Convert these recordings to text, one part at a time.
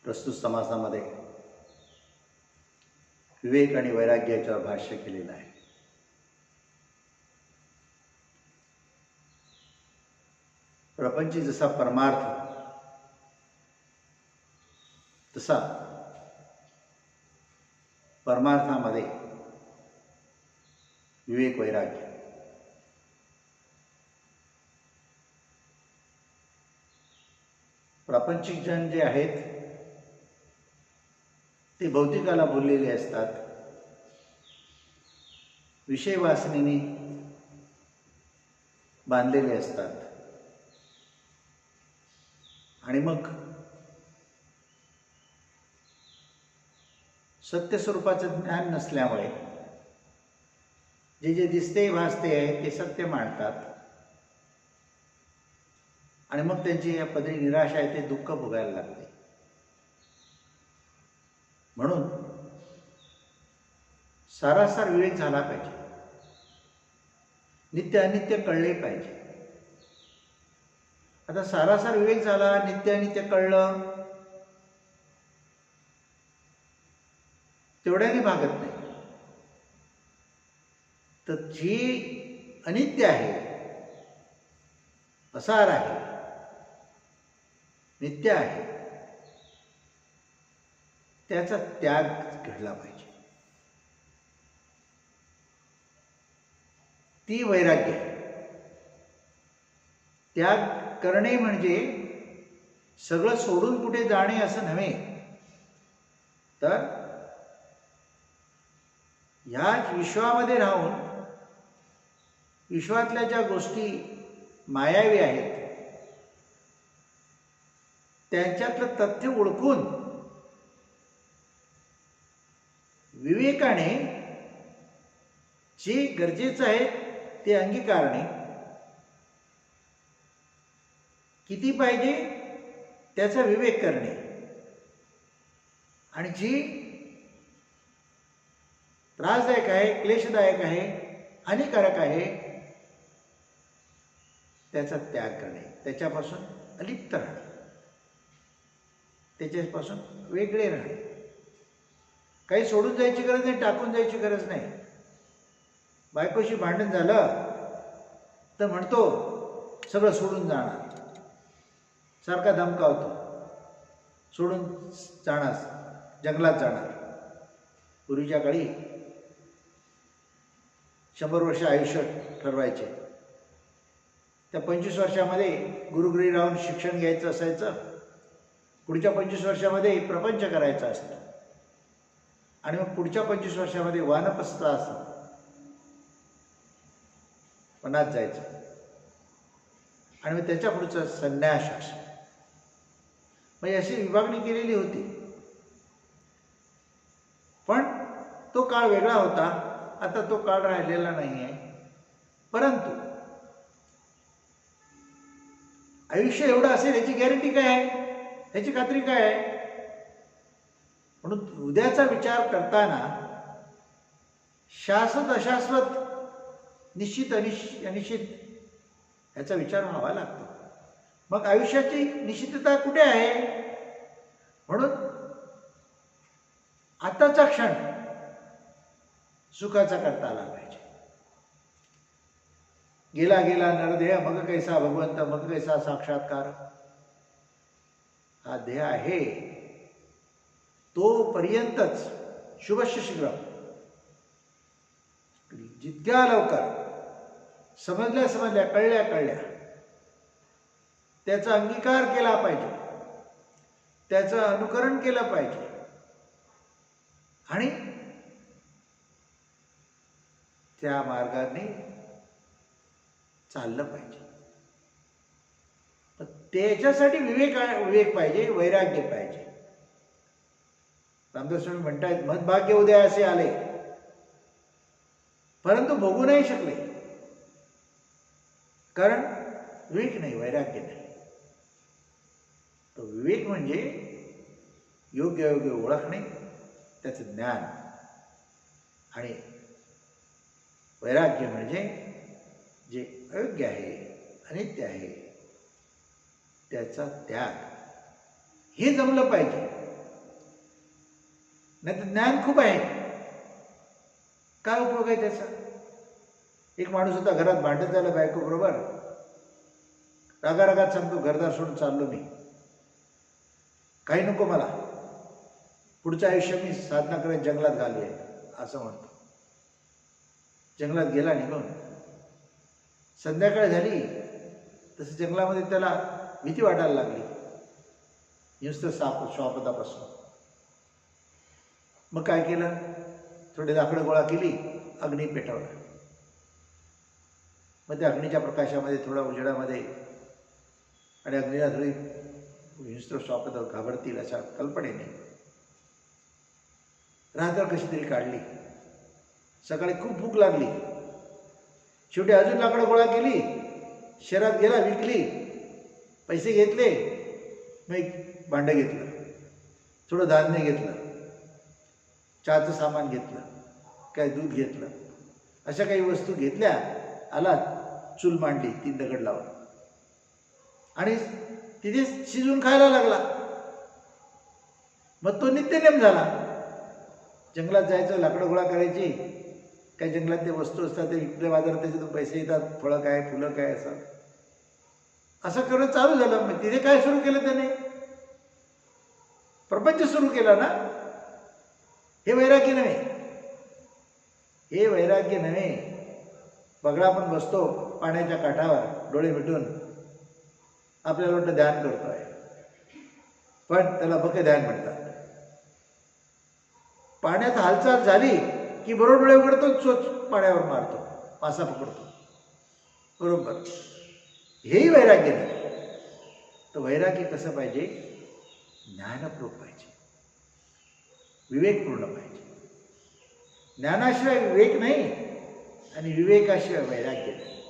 प्रस्तुत समासामध्ये विवेक आणि वैराग्य याच्यावर भाष्य केलेलं आहे. प्रपंच जसा परमार्थ तसा परमार्थामध्ये विवेक वैराग्य. प्रापंचिक जन जे आहेत ते भौतिकाला बोललेले असतात, विषय वासनेने बांधलेले असतात आणि मग सत्य स्वरूपाचं ज्ञान नसल्यामुळे जे जे दिसते भासते आहे ते सत्य मानतात आणि मग त्यांची या पदरी निराशा आहे ते दुःख भोगायला लागते. म्हणून सारासार विवेक झाला पाहिजे, नित्य अनित्य कळले पाहिजे. आता सारासार विवेक झाला, नित्य अनित्य कळलं, तेवढ्याने भागत नाही. तर जी अनित्य आहे, असार आहे, नित्य आहे, त्याचा त्याग घडला पाहिजे. ती वैराग्य आहे. त्याग करणे म्हणजे सगळं सोडून कुठे जाणे असं नव्हे, तर ह्या विश्वामध्ये राहून विश्वातल्या ज्या गोष्टी मायावी आहेत त्यांच्यातलं तथ्य ओळखून विवेकाने जे गरजेचं आहे ते अंगीकारणे. किती पाहिजे त्याचा विवेक करणे आणि जी त्रासदायक आहे, क्लेशदायक आहे, हानिकारक आहे त्याचा त्याग करणे, त्याच्यापासून अलिप्त राहणे, त्याच्यापासून वेगळे राहणे. काही सोडून जायची गरज नाही, टाकून जायची गरज नाही. बायकोशी भांडण झालं तर म्हणतो सगळं सोडून जाणार, सारखा धमकावतो, सोडून जाणार, जंगलात जाणार. पूर्वीच्या काळी 100 वर्ष आयुष्य ठरवायचे. त्या 25 वर्षामध्ये गुरुगृही राहून शिक्षण घ्यायचं असायचं, पुढच्या 25 वर्षामध्ये प्रपंच करायचा असतो आणि मग पुढच्या 25 वर्षामध्ये वानप्रस्थ असतं, वनात जायचं आणि मग त्याच्या पुढचा संन्यास असतो. म्हणजे अशी विभागणी केलेली होती. पण तो काळ वेगळा होता, आता तो काळ राहिलेला नाही आहे. परंतु आयुष्य एवढं असेल याची गॅरंटी काय आहे, याची खात्री काय आहे? म्हणून उद्याचा विचार करताना शाश्वत अशाश्वत, निश्चित अनिश्चित याचा विचार व्हावा लागतो. मग आयुष्याची निश्चितता कुठे आहे? म्हणून आताचा क्षण सुखाचा करता आला पाहिजे. गेला गेला नरदेह मग कैसा भगवंत मग कैसा साक्षात्कार. हा देह आहे तोपर्यंतच शुभस्य शीघ्र, जितक्या लवकर समजल्या कळल्या त्याचा अंगीकार केला पाहिजे, त्याचं अनुकरण केलं पाहिजे आणि त्या मार्गाने चाललं पाहिजे. त्याच्यासाठी विवेक पाहिजे, वैराग्य पाहिजे. रामदास स्वामी म्हणतायत, मदभाग्य उदय असे आले परंतु भोगू नाही शकले, कारण विवेक नाही, वैराग्य नाही. तो विवेक म्हणजे योग्य योग्य ओळखणे, त्याचं ज्ञान, आणि वैराग्य म्हणजे जे अयोग्य आहे, अनित्य आहे त्याचा त्याग. हे जमलं पाहिजे. नाही तर ज्ञान खूप आहे, काय उपयोग आहे त्याचा? एक माणूस होता, घरात भांडण झालं बायको बरोबर, रागारागात सांगतो घरदार सोडून चाललो मी, काही नको मला, पुढचं आयुष्य मी साधना करत जंगलात घालूया असं म्हणतो. जंगलात गेला निघून. संध्याकाळ झाली तसं जंगलामध्ये त्याला भीती वाटायला लागली, नुसतं श्वापदापासून. मग काय केलं, थोडे लाकडं गोळा केली, अग्नी पेटवला. मग त्या अग्नीच्या प्रकाशामध्ये, थोडा उजेडामध्ये, आणि अग्नीला थोडी हिंस्त्र श्वापद घाबरतील अशा कल्पनेने रात्र कशी तरी काढली. सकाळी खूप भूक लागली, शेवटी अजून लाकडं गोळा केली, शहरात गेला, विकली, पैसे घेतले, मग एक भांडं घेतलं, थोडं धान्य घेतलं, चहाचं सामान घेतलं, काय दूध घेतलं, अशा काही वस्तू घेतल्या, आला, चूल मांडली, 3 दगड लावून, आणि तिथे शिजून खायला लागला. मग तो नित्यनेम झाला. जंगलात जायचं, लाकडं गोळा करायची, काही जंगलात ते वस्तू असतात ते विकले बाजारात, त्याच्यातून पैसे येतात, फळं काय, फुलं काय, असं करणं चालू झालं. मग तिथे काय सुरू केलं त्याने? प्रपंच सुरू केला ना. हे वैराग्य नव्हे, हे वैराग्य नव्हे. बघा, आपण बसतो पाण्याच्या काठावर डोळे मिटून, आपल्याला वाटतं ध्यान करतोय, पण त्याला बके ध्यान म्हणतात. पाण्यात हालचाल झाली की बरोबर डोळे उघडतो, चोच पाण्यावर मारतो, मासा पकडतो, बरोबर. हेही वैराग्य नाही. तर वैराग्य कसं पाहिजे? ज्ञानपूर्वक पाहिजे, विवेकपूर्ण पाहिजे. ज्ञानाशिवाय विवेक नाही, आणि विवेकाशिवाय वैराग्य नाही,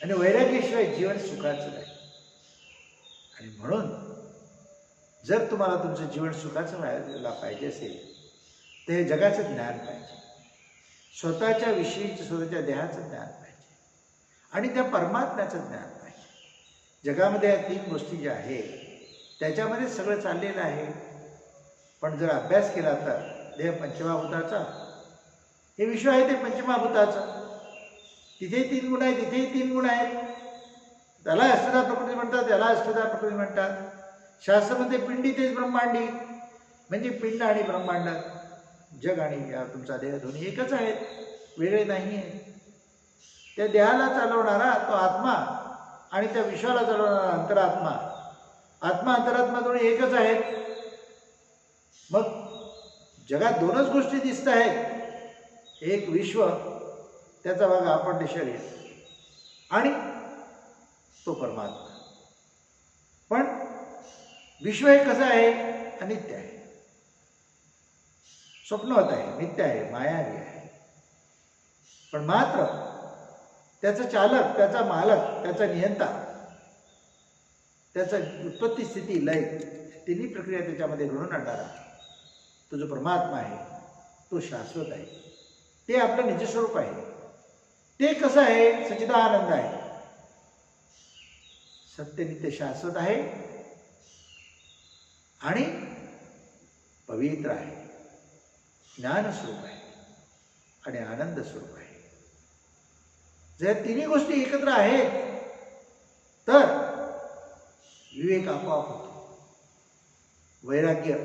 आणि वैराग्याशिवाय जीवन सुखाचं नाही. आणि म्हणून जर तुम्हाला तुमचं जीवन सुखाचं व्हायला पाहिजे असेल तर हे जगाचं ज्ञान पाहिजे, स्वतःच्या विषयीचं, स्वतःच्या देहाचं ज्ञान पाहिजे, आणि त्या परमात्म्याचं ज्ञान पाहिजे. जगामध्ये या 3 गोष्टी ज्या आहेत त्याच्यामध्ये सगळं चाललेलं आहे. पण जर अभ्यास केला तर देह पंचमहाभूताचा, हे विश्व आहे ते पंचमहाभूताचं, तिथे 3 गुण आहेत, तिथेही 3 गुण आहेत. त्याला अष्टधा प्रकृती म्हणतात, त्याला अष्टधा प्रकृती म्हणतात. शास्त्रामध्ये पिंडी तेच ब्रह्मांडी, म्हणजे पिंड आणि ब्रह्मांड, जग आणि तुमचा देह दोन्ही एकच आहेत, वेगळे नाही आहेत. त्या देहाला चालवणारा तो आत्मा, आणि त्या विश्वाला चालवणारा अंतरात्मा, आत्मा अंतरात्मा दोन्ही एकच आहेत. मग जगात 2च गोष्टी दिसत आहेत, एक विश्व, त्याचा भाग आपण ते शरीर, आणि तो परमात्मा. पण विश्व हे कसं आहे? अनित्य आहे, स्वप्नवत आहे, मिथ्या आहे, मायावी आहे. पण मात्र त्याचा चालक, त्याचा मालक, त्याचा नियंता, त्याचा उत्पत्ती, स्थिती, लय, तिन्ही प्रक्रिया त्याच्यामध्ये घडून आणणारा तो जो परमात्मा आहे तो शाश्वत आहे. ते आपलं निजस्वरूप आहे. ते कसं आहे? सच्चिदानंद आहे, सत्य, नित्य, शाश्वत आहे, आणि पवित्र आहे, ज्ञानस्वरूप आहे, आणि आनंद स्वरूप आहे. जर तिन्ही गोष्टी एकत्र आहेत तर विवेक आपोआप होतो, वैराग्य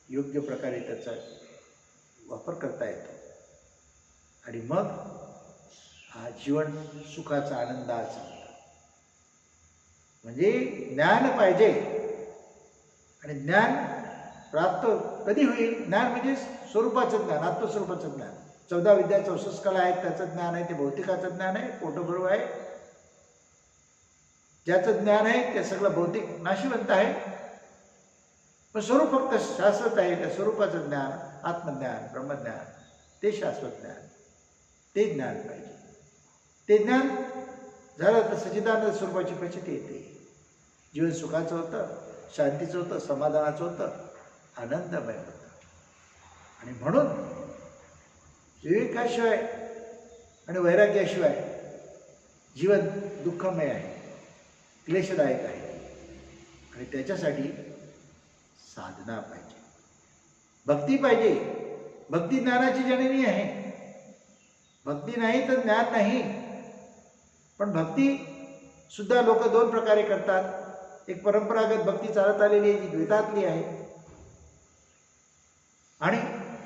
योग्य प्रकारे त्याचा वापर करता येतो, आणि मग हा जीवन सुखाचा, आनंदाचा. म्हणजे ज्ञान पाहिजे, आणि ज्ञान प्राप्त कधी होईल? ज्ञान म्हणजे स्वरूपाचं ज्ञान, आत्मस्वरूपाचं ज्ञान. 14 विद्या 64 कला आहेत, त्याचं ज्ञान आहे, ते भौतिकाचं ज्ञान आहे, पोटभरू आहे. ज्याचं ज्ञान आहे ते सगळं भौतिक नाशिवंत आहे, पण स्वरूप फक्त शाश्वत आहे. त्या स्वरूपाचं ज्ञान, आत्मज्ञान, ब्रह्मज्ञान, ते शाश्वत ज्ञान, ते ज्ञान पाहिजे. ते ज्ञान झालं तर सच्चिदानंद स्वरूपाची प्रचिती येते. जीवन सुखाचं होतं, शांतीचं होतं, समाधानाचं होतं, आनंदमय होतं. आणि म्हणून विवेकाशिवाय आणि वैराग्याशिवाय जीवन दुःखमय आहे, क्लेशदायक आहे, आणि त्याच्यासाठी साधना पाहिजे. भक्ती पाहिजे. भक्ती ज्ञानाची जननी आहे. भक्ती नाही तर ज्ञान नाही. पण भक्ती सुद्धा लोक दोन प्रकारे करतात. एक परंपरागत भक्ती चालत आलेली आहे, जी द्वैतातली आहे, आणि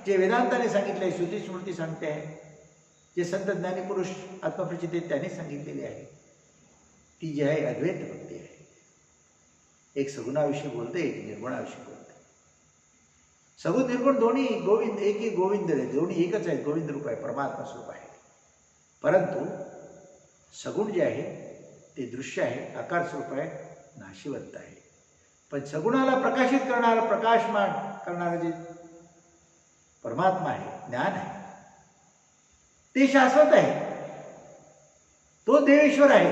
जे वेदांताने सांगितले, श्रुती स्मृती सांगते आहे, जे संत ज्ञानी पुरुष आत्मप्रचित त्यांनी सांगितलेली आहे, ती जी आहे अद्वैत भक्ती आहे. एक सगुणाविषयी बोलते, एक निर्गुणाविषयी बोलते. सगुण निर्गुण दोन्ही गोविंद, एक ही गोविंद आहे, दोन्ही एकच आहे, गोविंद रूप आहे, परमात्मा स्वरूप आहे. परंतु सगुण जे आहे ते दृश्य आहे, आकार स्वरूप आहे, नाशिवंत आहे. पण सगुणाला प्रकाशित करणारा, प्रकाशमान करणारा जे परमात्मा आहे, ज्ञान आहे, ते शाश्वत आहे. तो देवेश्वर आहे.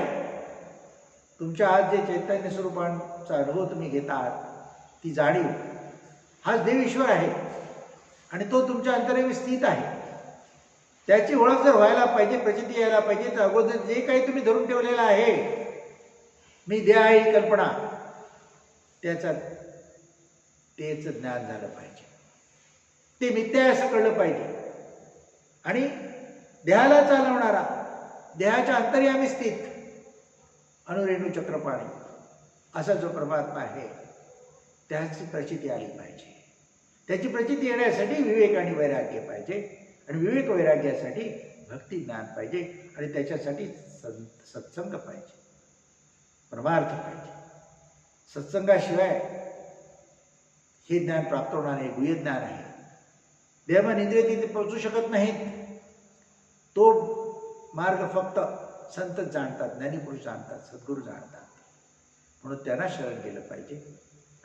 तुमच्या आज जे चैतन्य स्वरूपाचा अनुभव तुम्ही घेता आहात, ती जाणीव, हाच देवेश्वर आहे आणि तो तुमच्या अंतरेवी स्थित आहे. त्याची ओळख जर व्हायला पाहिजे, प्रचिती यायला पाहिजे, तर अगोदर जे काही तुम्ही धरून ठेवलेलं आहे, मी देह आहे ही कल्पना, त्याचं ज्ञान झालं पाहिजे. ते मिथ्या आहे असं कळलं पाहिजे. आणि देहाला चालवणारा, देहाच्या अंतर्यामी स्थित अनुरेणू चक्रपाणी असा जो परमात्मा आहे, त्याची प्रचिती आली पाहिजे. त्याची प्रचिती येण्यासाठी विवेक आणि वैराग्य पाहिजे, आणि विवेक वैराग्यासाठी भक्ती ज्ञान पाहिजे, आणि त्याच्यासाठी सत्संग पाहिजे, परमार्थ पाहिजे. सत्संगाशिवाय हे ज्ञान प्राप्त होणार नाही. गुह्य ज्ञान आहे. देहमन इंद्रिय तिथे पोहोचू शकत नाहीत. तो मार्ग फक्त संतच जाणतात, ज्ञानीपुरुष जाणतात, सद्गुरू जाणतात. म्हणून त्यांना शरण गेलं पाहिजे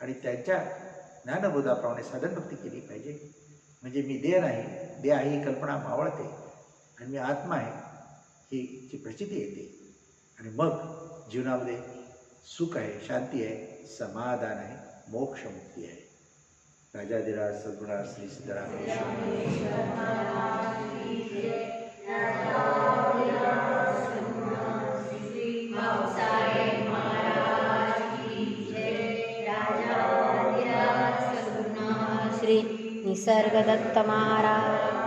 आणि त्यांच्या ज्ञानबोधाप्रमाणे साधनभक्ती केली पाहिजे. म्हणजे मी देह नाही, देह आहे ही कल्पना मावळते आणि मी आत्मा आहे ही ची प्रचिती येते. आणि मग जीवनामध्ये सुख आहे, शांती आहे, समाधान आहे, मोक्षमुक्ती आहे. राजाधिराज सद्गुणाराज श्री सिद्धरामेश्वर श्री निसर्गदत्त महाराज